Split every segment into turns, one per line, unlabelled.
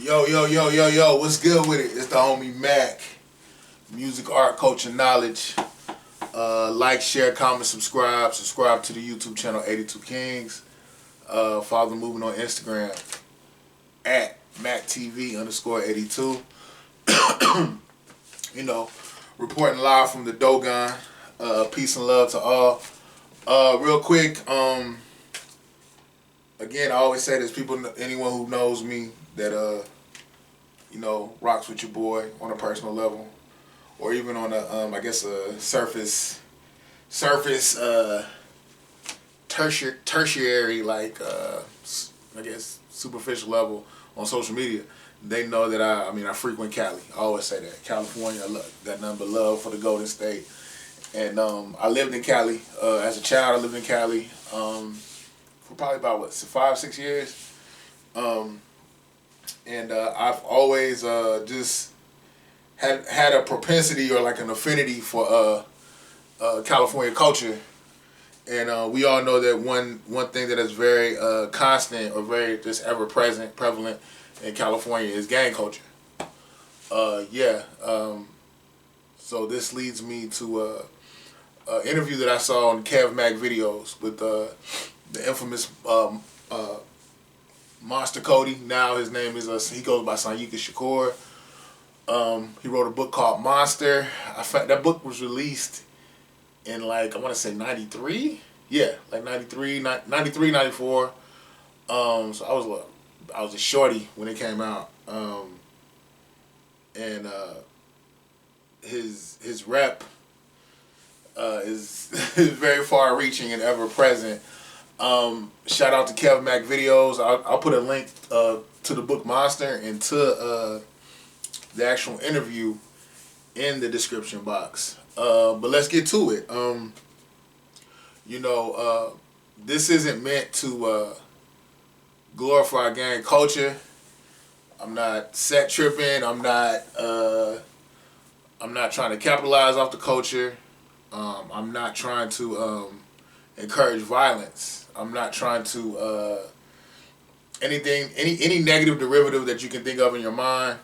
Yo, what's good with it? It's the homie Mac. Music, art, culture, knowledge. Like, share, comment, subscribe. Subscribe to the YouTube channel 82 Kings. Follow the movement on Instagram at MacTV_82. Reporting live from the Dogon. Peace and love to all. Real quick, again, I always say this, anyone who knows me that, rocks with your boy on a personal level, or even on a surface, tertiary, superficial level on social media. They know that I frequent Cali. I always say that. California, got nothing but love for the Golden State. And I lived in Cali. As a child, I lived in Cali for probably about, 5-6 years. I've always just had a propensity or like an affinity for California culture. And we all know that one thing that is very constant or very just ever present, prevalent in California is gang culture. So this leads me to an interview that I saw on Kev Mac videos with the infamous Monster Cody. Now his name is he goes by Sanyika Shakur. He wrote a book called Monster. That book was released in I want to say 93. Yeah, 93, 94. So I was a shorty when it came out. His rep is very far reaching and ever present. Shout out to Kev Mac videos. I'll put a link to the book Monster and to the actual interview in the description box. But let's get to it. This isn't meant to glorify gang culture. I'm not set tripping. I'm not trying to capitalize off the culture. I'm not trying to encourage violence. I'm not trying to any negative derivative that you can think of in your mind.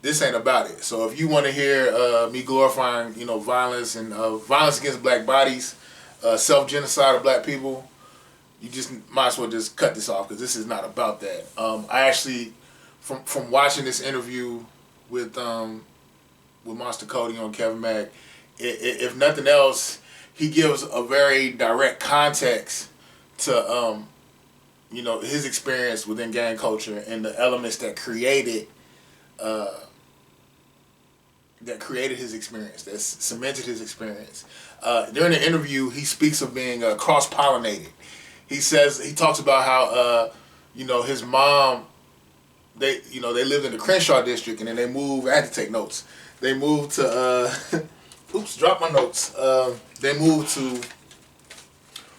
This ain't about it. So if you want to hear me glorifying, violence and violence against black bodies, self-genocide of black people, you just might as well just cut this off because this is not about that. I actually, from watching this interview with Monster Cody on Kevin Mac, if nothing else, he gives a very direct context to his experience within gang culture and the elements that created his experience, that cemented his experience. During the interview, he speaks of being cross-pollinated. He talks about how his mom, they lived in the Crenshaw district, and then they moved. I had to take notes. They moved to dropped my notes. They moved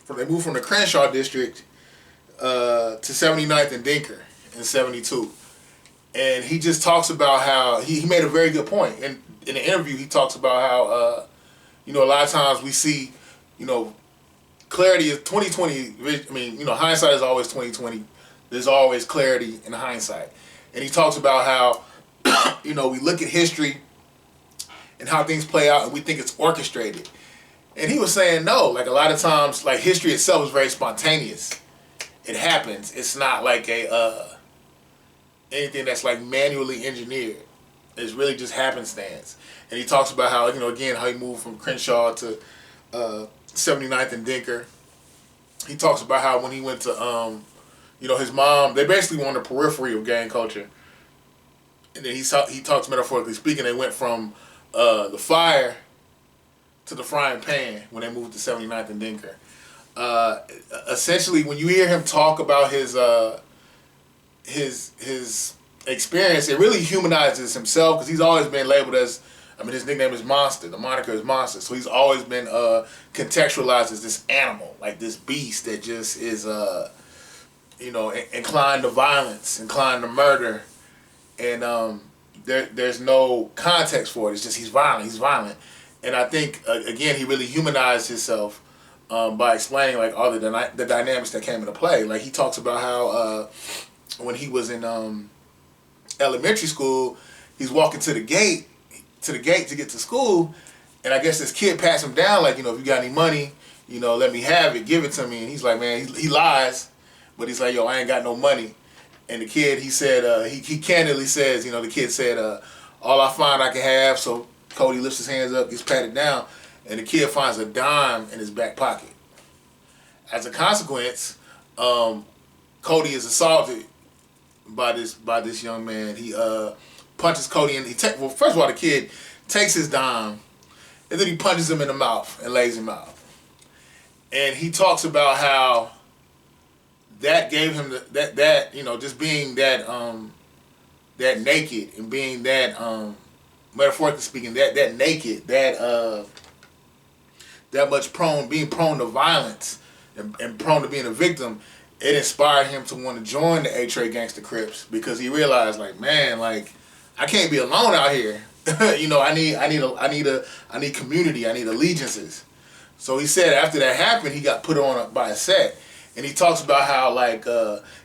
from the Crenshaw district to 79th and Dinker in 72. And he just talks about how he made a very good point. And in the interview, he talks about how a lot of times we see, clarity is 20/20. Hindsight is always 20/20. There's always clarity in hindsight. And he talks about how we look at history and how things play out and we think it's orchestrated. And he was saying no, a lot of times history itself is very spontaneous. It happens. It's not anything that's manually engineered. It's really just happenstance. And he talks about how, again, how he moved from Crenshaw to 79th and Dinker. He talks about how when he went to, his mom, they basically were on the periphery of gang culture. And then he talks metaphorically speaking, they went from the fire to the frying pan when they moved to 79th and Dinker. Essentially, when you hear him talk about his experience, it really humanizes himself because he's always been labeled as, his nickname is Monster. The moniker is Monster. So he's always been contextualized as this animal, this beast that just is, inclined to violence, inclined to murder. And there's no context for it. It's just he's violent. And I think, again, he really humanized himself by explaining all the dynamics that came into play. He talks about how when he was in elementary school. He's walking to the gate to get to school, and I guess this kid passed him down like, if you got any money, let me have it, give it to me. And he's like, man, he lies, but he's like, yo, I ain't got no money. And the kid, he said, he candidly says, the kid said, all I find I can have. So Cody lifts his hands up, gets patted down, and the kid finds a dime in his back pocket. As a consequence, Cody is assaulted by this young man. He punches Cody, and well, first of all, the kid takes his dime, and then he punches him in the mouth and lays him out. And he talks about how that gave him that just being that naked and being that metaphorically speaking that naked, that much being prone to violence and prone to being a victim. It inspired him to want to join the A-Tray Gangsta Crips because he realized, like, man, like, I can't be alone out here. I need community. I need allegiances. So he said after that happened, he got put on by a set, and he talks about how, like,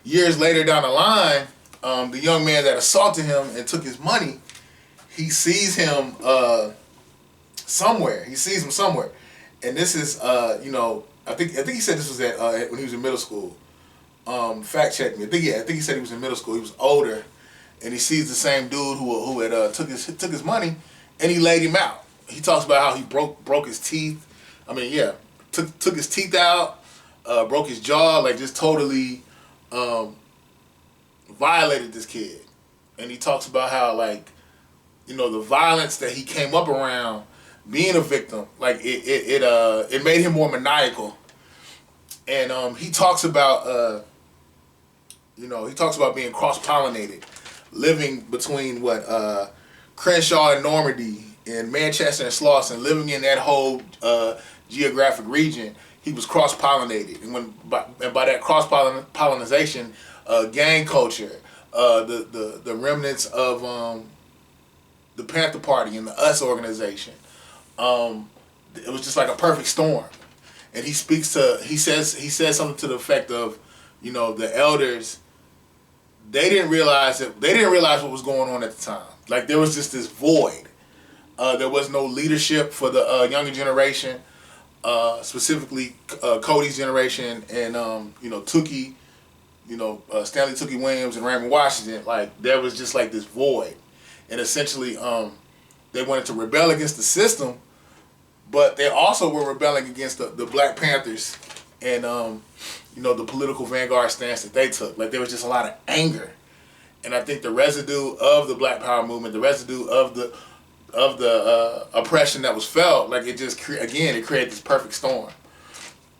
years later down the line, the young man that assaulted him and took his money, he sees him somewhere. He sees him somewhere, and this is I think he said this was at when he was in middle school. Fact check me. I think he said he was in middle school. He was older, and he sees the same dude who had took his money, and he laid him out. He talks about how he broke his teeth. I mean, yeah, took his teeth out, broke his jaw, like just totally violated this kid. And he talks about how, like, the violence that he came up around, being a victim, like it made him more maniacal. And he talks about being cross-pollinated, living between Crenshaw and Normandy, and Manchester and Slauson, living in that whole geographic region. He was cross-pollinated, and by that cross-pollination, gang culture, the remnants of the Panther Party and the US organization, it was just like a perfect storm. And he says something to the effect of, the elders, they didn't realize what was going on at the time. Like, there was just this void. There was no leadership for the younger generation, specifically Cody's generation, and Tookie, Stanley Tookie Williams and Raymond Washington. Like, there was just like this void, and essentially they wanted to rebel against the system, but they also were rebelling against the Black Panthers and the political vanguard stance that they took. Like, there was just a lot of anger, and I think the residue of the Black Power movement, the residue of the oppression that was felt, like, it just it created this perfect storm.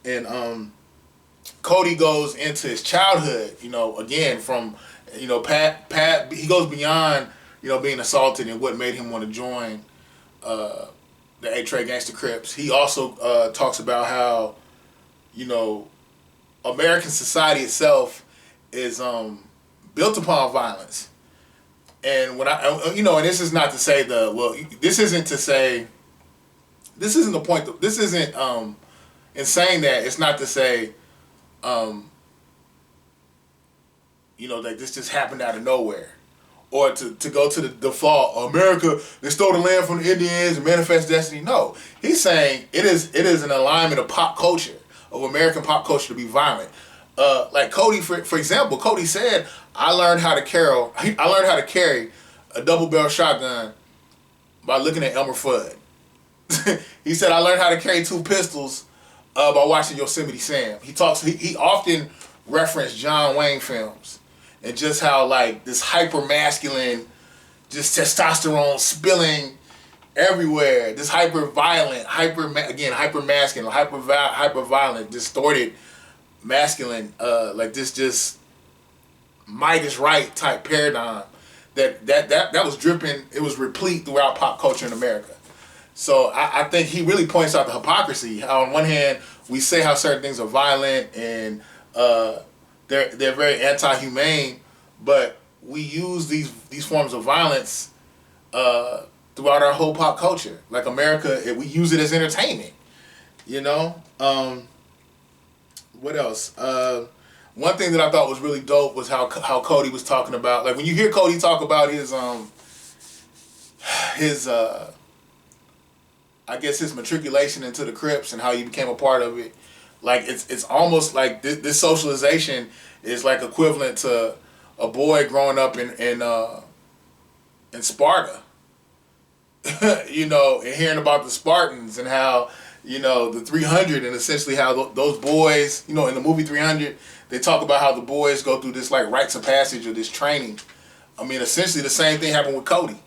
And Cody goes into his childhood, again from Pat. He goes beyond being assaulted and what made him want to join the A-Tray Gangsta Crips. He also talks about how American society itself is built upon violence. And when and this is not to say this isn't the point. This isn't in saying that, it's not to say that this just happened out of nowhere, or to go to the default, America, they stole the land from the Indians and manifest destiny. No, he's saying it is an alignment of pop culture, of American pop culture, to be violent. Like Cody, for example, Cody said, I learned how to carry a double-barrel shotgun by looking at Elmer Fudd. He said, I learned how to carry 2 pistols by watching Yosemite Sam. He often referenced John Wayne films, and just how, like, this hyper-masculine, just testosterone spilling everywhere, this hyper-violent, hyper-masculine, hyper-violent, distorted masculine, like this just might is right type paradigm that was dripping, it was replete throughout pop culture in America. So I think he really points out the hypocrisy. How on one hand we say how certain things are violent and they're very anti-humane, but we use these forms of violence throughout our whole pop culture. Like America, we use it as entertainment. What else? one thing that I thought was really dope was how Cody was talking about, like when you hear Cody talk about his I guess his matriculation into the Crips and how he became a part of it. Like it's almost like this socialization is like equivalent to a boy growing up in Sparta, you know, and hearing about the Spartans and how, you know, the 300 and essentially how those boys, you know, in the movie 300, they talk about how the boys go through this like rites of passage or this training. I mean, essentially the same thing happened with Cody.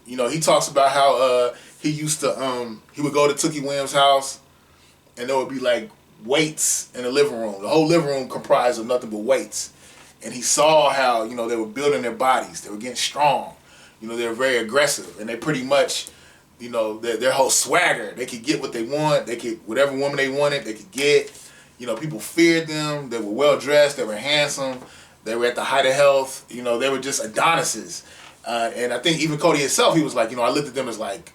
You know, he talks about how he used to he would go to Tookie Williams' house and there would be like weights in the living room. The whole living room comprised of nothing but weights. And he saw how, you know, they were building their bodies. They were getting strong. You know, they were very aggressive. And they pretty much, you know, their whole swagger. They could get what they want. They could, whatever woman they wanted, they could get. You know, people feared them. They were well dressed. They were handsome. They were at the height of health. You know, they were just Adonises. And I think even Cody himself, he was like, you know, I looked at them as like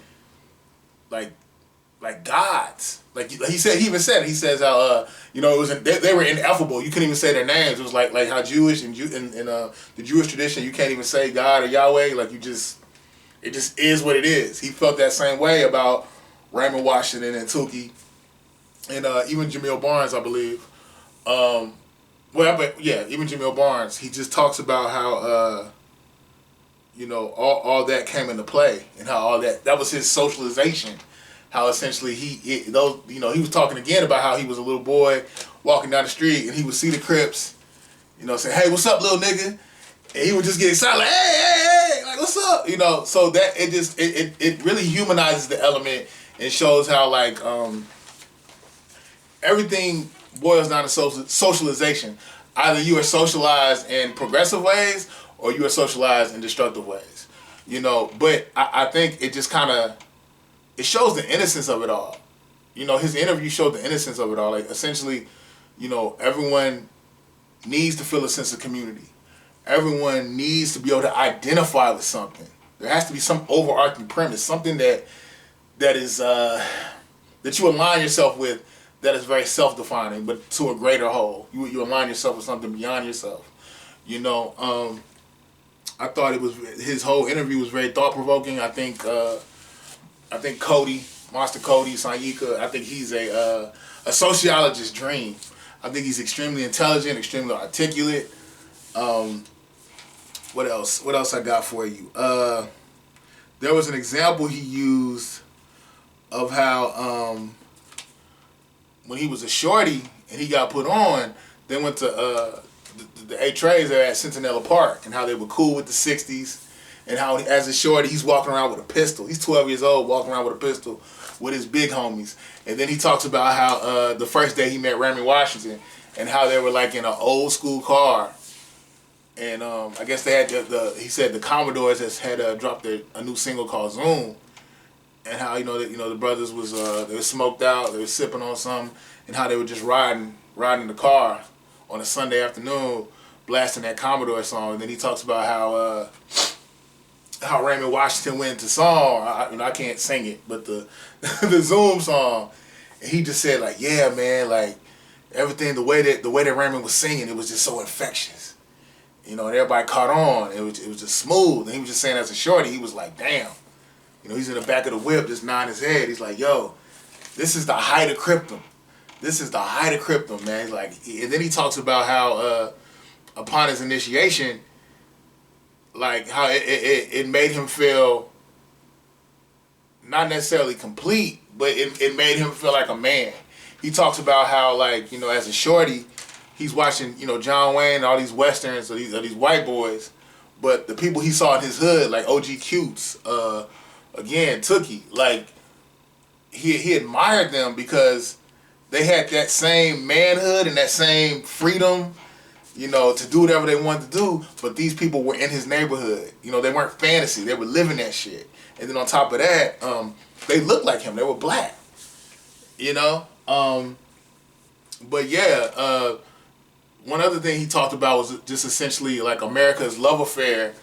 gods. Like he said, he even said it. He says how you know, it was they were ineffable. You couldn't even say their names. It was like how Jewish in the Jewish tradition, you can't even say God or Yahweh. Like it just is what it is. He felt that same way about Raymond Washington and Tookie, and even Jamil Barnes, I believe. But yeah, even Jamil Barnes. He just talks about how you know, all that came into play and how all that was his socialization. How essentially he was talking again about how he was a little boy walking down the street and he would see the Crips, you know, say, "Hey, what's up, little nigga?" And he would just get excited, like, "Hey, like, what's up?" You know, so that it really humanizes the element and shows how like everything boils down to socialization. Either you are socialized in progressive ways or you are socialized in destructive ways. You know, but I think it just kind of, it shows the innocence of it all. You know, his interview showed the innocence of it all. Like, essentially, you know, everyone needs to feel a sense of community. Everyone needs to be able to identify with something. There has to be some overarching premise, something that is that you align yourself with, that is very self-defining, but to a greater whole. You align yourself with something beyond yourself. You know, I thought his whole interview was very thought-provoking. I think Cody, Monster Cody, Sanyika, I think he's a sociologist's dream. I think he's extremely intelligent, extremely articulate. What else? What else I got for you? There was an example he used of how when he was a shorty and he got put on, they went to the A-Trays there at Centinela Park and how they were cool with the 60s. And how, as a shorty, he's walking around with a pistol. He's 12 years old, walking around with a pistol with his big homies. And then he talks about how the first day he met Raymond Washington and how they were like in an old school car. And I guess they had he said the Commodores had dropped a new single called Zoom. And how, the brothers was they were smoked out, they were sipping on something, and how they were just riding the car on a Sunday afternoon, blasting that Commodore song. And then he talks about how Raymond Washington went into song. I can't sing it, but the the Zoom song, and he just said like, yeah, man, like everything, the way that Raymond was singing, it was just so infectious, and everybody caught on. It was just smooth, and he was just saying as a shorty, he was like, damn, he's in the back of the whip just nodding his head. He's like, yo, this is the height of Krypton. This is the height of Krypton, man. He's like, and then he talks about how upon his initiation, like how it made him feel not necessarily complete, but it made him feel like a man. He talks about how, like, as a shorty, he's watching, John Wayne and all these westerns of these white boys, but the people he saw in his hood, like O.G. Cutes, again, Tookie, like he admired them because they had that same manhood and that same freedom, to do whatever they wanted to do, but these people were in his neighborhood. They weren't fantasy. They were living that shit. And then on top of that, they looked like him. They were black. But yeah, one other thing he talked about was just essentially like America's love affair,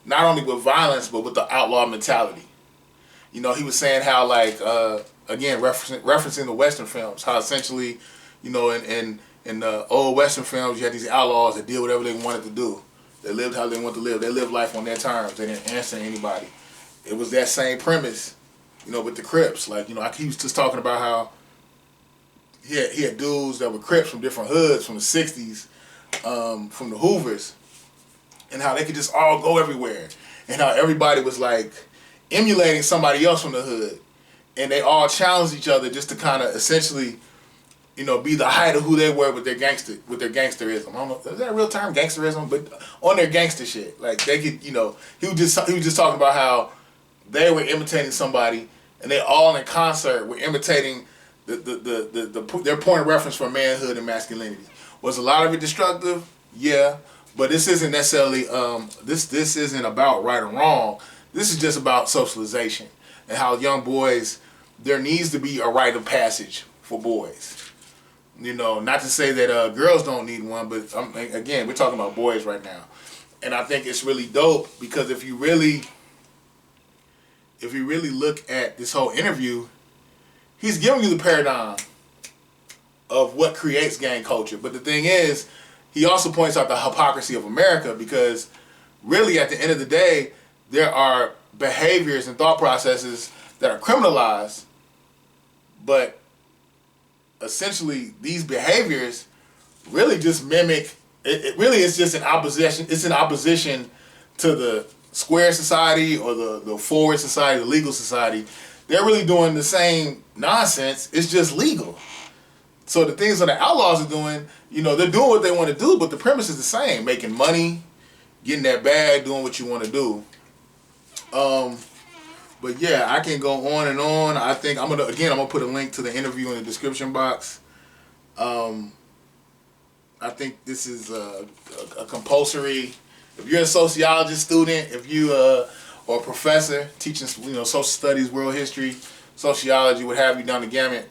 not only with violence, but with the outlaw mentality. He was saying how, like, again, referencing the Western films, how essentially, You know, in the old Western films, you had these outlaws that did whatever they wanted to do. They lived how they wanted to live. They lived life on their terms. They didn't answer anybody. It was that same premise, you know, with the Crips. Like, you know, he was just talking about how he had dudes that were Crips from different hoods from the 60s, from the Hoovers, and how they could just all go everywhere. And how everybody was like emulating somebody else from the hood. And they all challenged each other just to kind of essentially, you know, be the height of who they were with their gangsterism. I don't know, is that a real term, gangsterism? But on their gangster shit. Like, they could, you know, he was just talking about how they were imitating somebody, and they all in concert were imitating their point of reference for manhood and masculinity. Was a lot of it destructive? Yeah. But this isn't necessarily, this isn't about right or wrong. This is just about socialization and how young boys, there needs to be a rite of passage for boys. You know, not to say that girls don't need one, but again, we're talking about boys right now. And I think it's really dope because if you really look at this whole interview, he's giving you the paradigm of what creates gang culture. But the thing is, he also points out the hypocrisy of America because really at the end of the day, there are behaviors and thought processes that are criminalized, but essentially these behaviors really just mimic, it really is just an opposition, it's in opposition to the square society or the forward society, the legal society. They're really doing the same nonsense, it's just legal. So the things that the outlaws are doing, you know, they're doing what they want to do, but the premise is the same. Making money, getting that bag, doing what you want to do. But yeah, I can go on and on. I think I'm gonna put a link to the interview in the description box. I think this is a compulsory. If you're a sociologist student, if you or a professor teaching, you know, social studies, world history, sociology, what have you, down the gamut.